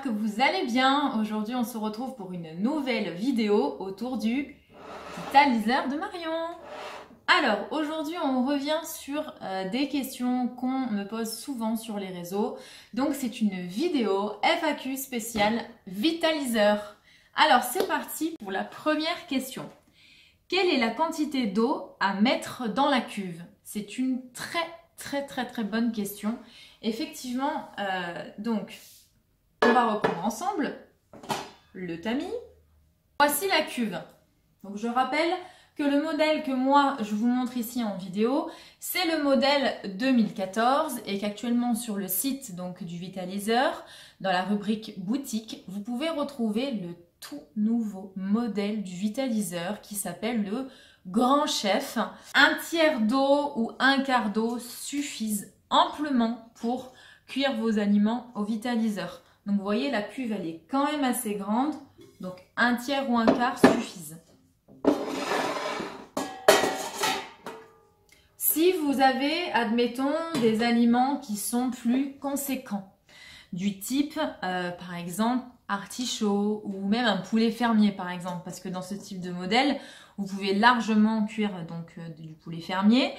que vous allez bien. Aujourd'hui, on se retrouve pour une nouvelle vidéo autour du vitaliseur de Marion. Alors, aujourd'hui, on revient sur des questions qu'on me pose souvent sur les réseaux. Donc, c'est une vidéo FAQ spéciale vitaliseur. Alors, c'est parti pour la première question. Quelle est la quantité d'eau à mettre dans la cuve? C'est une très bonne question. Effectivement, donc, on va reprendre ensemble le tamis. Voici la cuve. Donc, je rappelle que le modèle que moi, je vous montre ici en vidéo, c'est le modèle 2014 et qu'actuellement sur le site donc, du vitaliseur, dans la rubrique boutique, vous pouvez retrouver le tout nouveau modèle du vitaliseur qui s'appelle le Grand Chef. Un tiers d'eau ou un quart d'eau suffisent amplement pour cuire vos aliments au vitaliseur. Donc vous voyez, la cuve elle est quand même assez grande, donc un tiers ou un quart suffisent. Si vous avez, admettons, des aliments qui sont plus conséquents, du type, par exemple, artichaut ou même un poulet fermier, par exemple, parce que dans ce type de modèle, vous pouvez largement cuire donc du poulet fermier.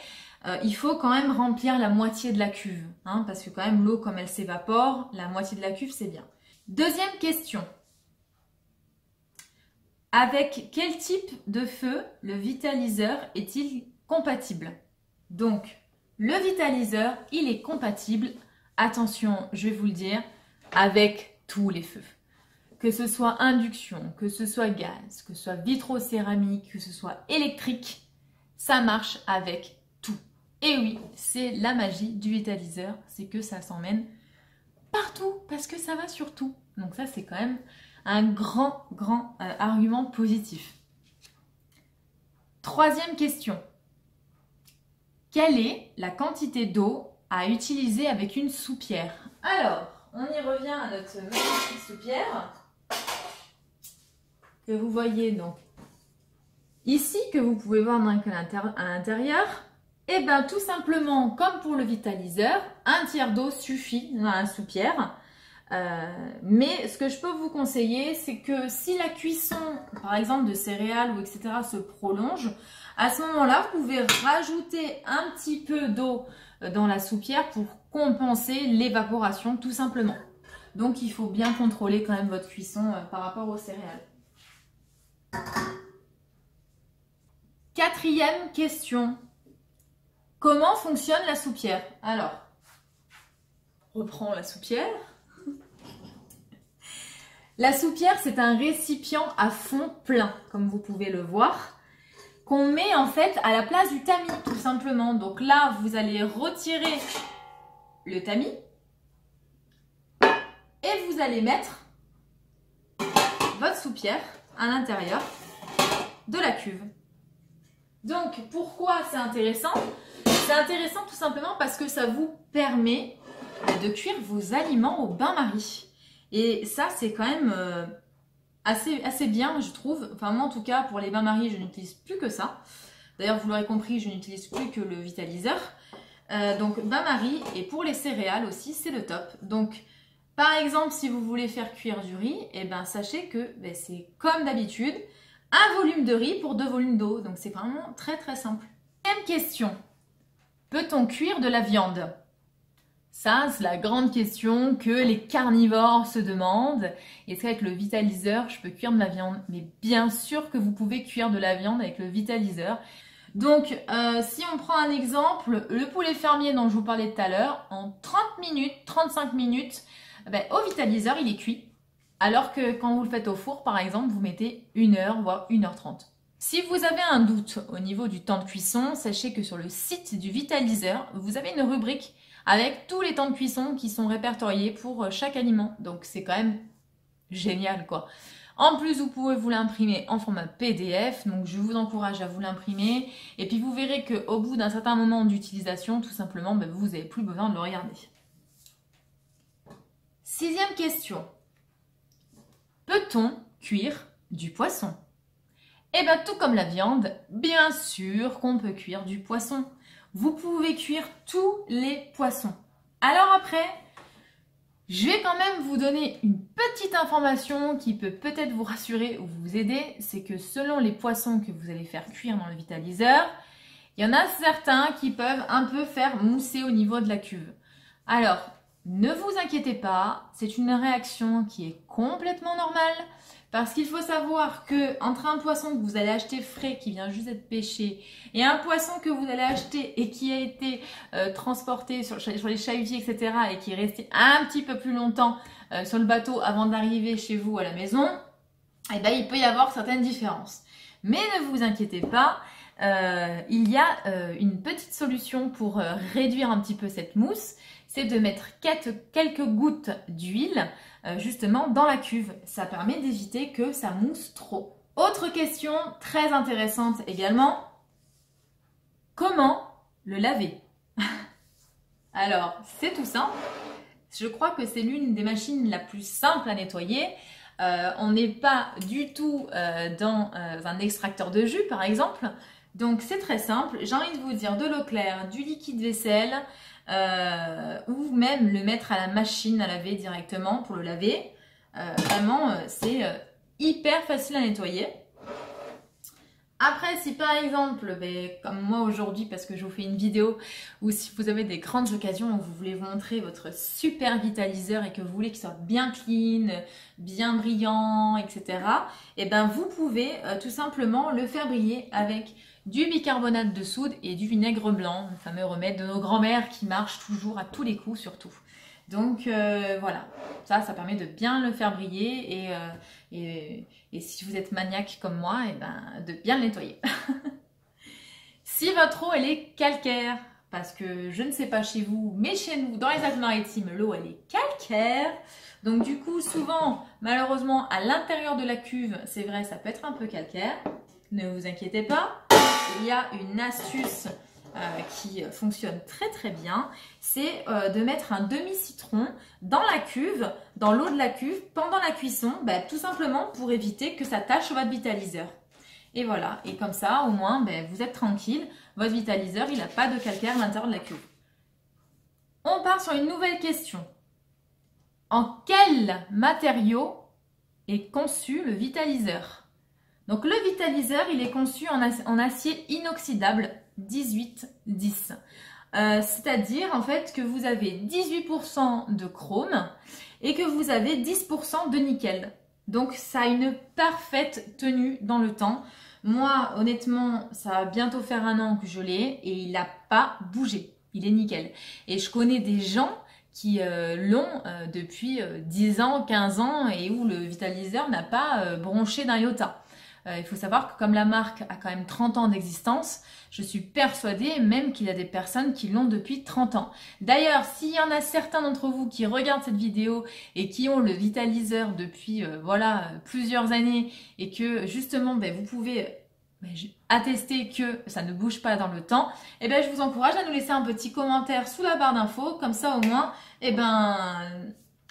Il faut quand même remplir la moitié de la cuve, hein, parce que quand même l'eau, comme elle s'évapore, la moitié de la cuve, c'est bien. Deuxième question. Avec quel type de feu le vitaliseur est-il compatible? Donc, le vitaliseur, il est compatible, attention, je vais vous le dire, avec tous les feux. Que ce soit induction, que ce soit gaz, que ce soit vitrocéramique, que ce soit électrique, ça marche avec tout. Et oui, c'est la magie du vitaliseur, c'est que ça s'emmène partout, parce que ça va sur tout. Donc ça, c'est quand même un grand argument positif. Troisième question. Quelle est la quantité d'eau à utiliser avec une soupière? Alors, on y revient à notre magnifique soupière que vous voyez donc ici, que vous pouvez voir donc à l'intérieur. Et bien tout simplement, comme pour le vitaliseur, un tiers d'eau suffit dans la soupière. Mais ce que je peux vous conseiller, c'est que si la cuisson, par exemple de céréales ou etc. se prolonge, à ce moment-là, vous pouvez rajouter un petit peu d'eau dans la soupière pour compenser l'évaporation tout simplement. Donc il faut bien contrôler quand même votre cuisson par rapport aux céréales. Quatrième question. Comment fonctionne la soupière? Alors, reprends la soupière. La soupière, c'est un récipient à fond plein, comme vous pouvez le voir, qu'on met en fait à la place du tamis, tout simplement. Donc là, vous allez retirer le tamis et vous allez mettre votre soupière à l'intérieur de la cuve. Donc, pourquoi c'est intéressant? C'est intéressant tout simplement parce que ça vous permet de cuire vos aliments au bain-marie. Et ça, c'est quand même assez bien, je trouve. Enfin, moi, en tout cas, pour les bains-maries, je n'utilise plus que ça. D'ailleurs, vous l'aurez compris, je n'utilise plus que le vitaliseur. Donc, bain-marie. Et pour les céréales aussi, c'est le top. Donc, par exemple, si vous voulez faire cuire du riz, eh ben, sachez que c'est comme d'habitude, un volume de riz pour 2 volumes d'eau. Donc, c'est vraiment très simple. Deuxième question. Peut-on cuire de la viande? Ça, c'est la grande question que les carnivores se demandent. Est-ce qu'avec le vitaliseur, je peux cuire de la viande? Mais bien sûr que vous pouvez cuire de la viande avec le vitaliseur. Donc, si on prend un exemple, le poulet fermier dont je vous parlais tout à l'heure, en 30 minutes, 35 minutes, au vitaliseur, il est cuit. Alors que quand vous le faites au four, par exemple, vous mettez 1 heure, voire 1h30. Si vous avez un doute au niveau du temps de cuisson, sachez que sur le site du vitaliseur, vous avez une rubrique avec tous les temps de cuisson qui sont répertoriés pour chaque aliment. Donc c'est quand même génial quoi. En plus, vous pouvez vous l'imprimer en format PDF, donc je vous encourage à vous l'imprimer. Et puis vous verrez qu'au bout d'un certain moment d'utilisation, tout simplement, vous n'avez plus besoin de le regarder. Sixième question. Peut-on cuire du poisson? Eh bien, tout comme la viande, bien sûr qu'on peut cuire du poisson. Vous pouvez cuire tous les poissons. Alors après, Je vais quand même vous donner une petite information qui peut peut-être vous rassurer ou vous aider. C'est que selon les poissons que vous allez faire cuire dans le vitaliseur, il y en a certains qui peuvent un peu faire mousser au niveau de la cuve. Alors, ne vous inquiétez pas, c'est une réaction qui est complètement normale. Parce qu'il faut savoir que entre un poisson que vous allez acheter frais, qui vient juste d'être pêché, et un poisson que vous allez acheter et qui a été transporté sur les chalutiers, etc., et qui est resté un petit peu plus longtemps sur le bateau avant d'arriver chez vous à la maison, eh ben, il peut y avoir certaines différences. Mais ne vous inquiétez pas, il y a une petite solution pour réduire un petit peu cette mousse, c'est de mettre quelques gouttes d'huile justement dans la cuve. Ça permet d'éviter que ça mousse trop. Autre question très intéressante également, comment le laver? Alors, c'est tout simple. Je crois que c'est l'une des machines la plus simple à nettoyer. On n'est pas du tout dans un extracteur de jus par exemple. Donc c'est très simple, j'ai envie de vous dire de l'eau claire, du liquide vaisselle ou même le mettre à la machine à laver directement pour le laver. Vraiment c'est hyper facile à nettoyer. Après si par exemple, comme moi aujourd'hui parce que je vous fais une vidéo ou si vous avez des grandes occasions où vous voulez vous montrer votre super vitaliseur et que vous voulez qu'il soit bien clean, bien brillant, etc. Et ben vous pouvez tout simplement le faire briller avec du bicarbonate de soude et du vinaigre blanc, le fameux remède de nos grands-mères qui marche toujours à tous les coups surtout. Donc voilà, ça permet de bien le faire briller et si vous êtes maniaque comme moi, et ben, de bien le nettoyer. Si votre eau elle est calcaire, parce que je ne sais pas chez vous, mais chez nous, dans les Alpes-Maritimes, l'eau elle est calcaire. Donc du coup, souvent, malheureusement, à l'intérieur de la cuve, c'est vrai, ça peut être un peu calcaire. Ne vous inquiétez pas, il y a une astuce qui fonctionne très très bien, c'est de mettre un demi-citron dans la cuve, dans l'eau de la cuve, pendant la cuisson, tout simplement pour éviter que ça tâche votre vitaliseur. Et voilà, et comme ça, au moins, vous êtes tranquille, votre vitaliseur, il n'a pas de calcaire à l'intérieur de la cuve. On part sur une nouvelle question. En quel matériau est conçu le vitaliseur? Donc le vitaliseur, il est conçu en acier inoxydable 1810. C'est-à-dire en fait que vous avez 18% de chrome et que vous avez 10% de nickel. Donc ça a une parfaite tenue dans le temps. Moi, honnêtement, ça va bientôt faire 1 an que je l'ai et il n'a pas bougé. Il est nickel. Et je connais des gens qui l'ont depuis 10 ans, 15 ans et où le vitaliseur n'a pas bronché d'un iota. Il faut savoir que comme la marque a quand même 30 ans d'existence, je suis persuadée même qu'il y a des personnes qui l'ont depuis 30 ans. D'ailleurs, s'il y en a certains d'entre vous qui regardent cette vidéo et qui ont le vitaliseur depuis plusieurs années et que justement vous pouvez attester que ça ne bouge pas dans le temps, je vous encourage à nous laisser un petit commentaire sous la barre d'infos, comme ça au moins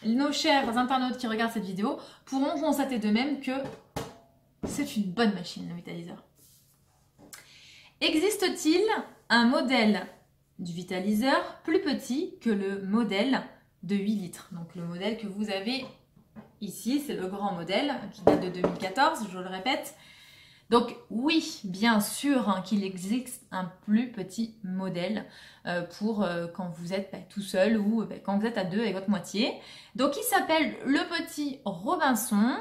nos chers internautes qui regardent cette vidéo pourront constater d'eux-mêmes que c'est une bonne machine, le vitaliseur. Existe-t-il un modèle du vitaliseur plus petit que le modèle de 8 litres? Donc le modèle que vous avez ici, c'est le grand modèle qui date de 2014, je le répète. Donc oui, bien sûr qu'il existe un plus petit modèle pour quand vous êtes tout seul ou quand vous êtes à 2 avec votre moitié. Donc il s'appelle le petit Robinson.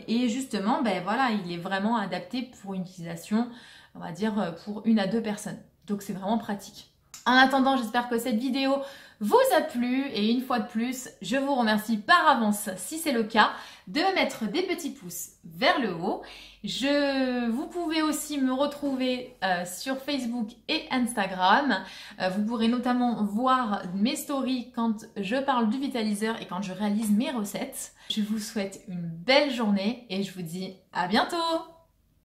Et justement, il est vraiment adapté pour une utilisation, on va dire, pour 1 à 2 personnes. Donc c'est vraiment pratique. En attendant, j'espère que cette vidéo vous a plu et une fois de plus, je vous remercie par avance, si c'est le cas, de me mettre des petits pouces vers le haut. Vous pouvez aussi me retrouver sur Facebook et Instagram. Vous pourrez notamment voir mes stories quand je parle du vitaliseur et quand je réalise mes recettes. Je vous souhaite une belle journée et je vous dis à bientôt!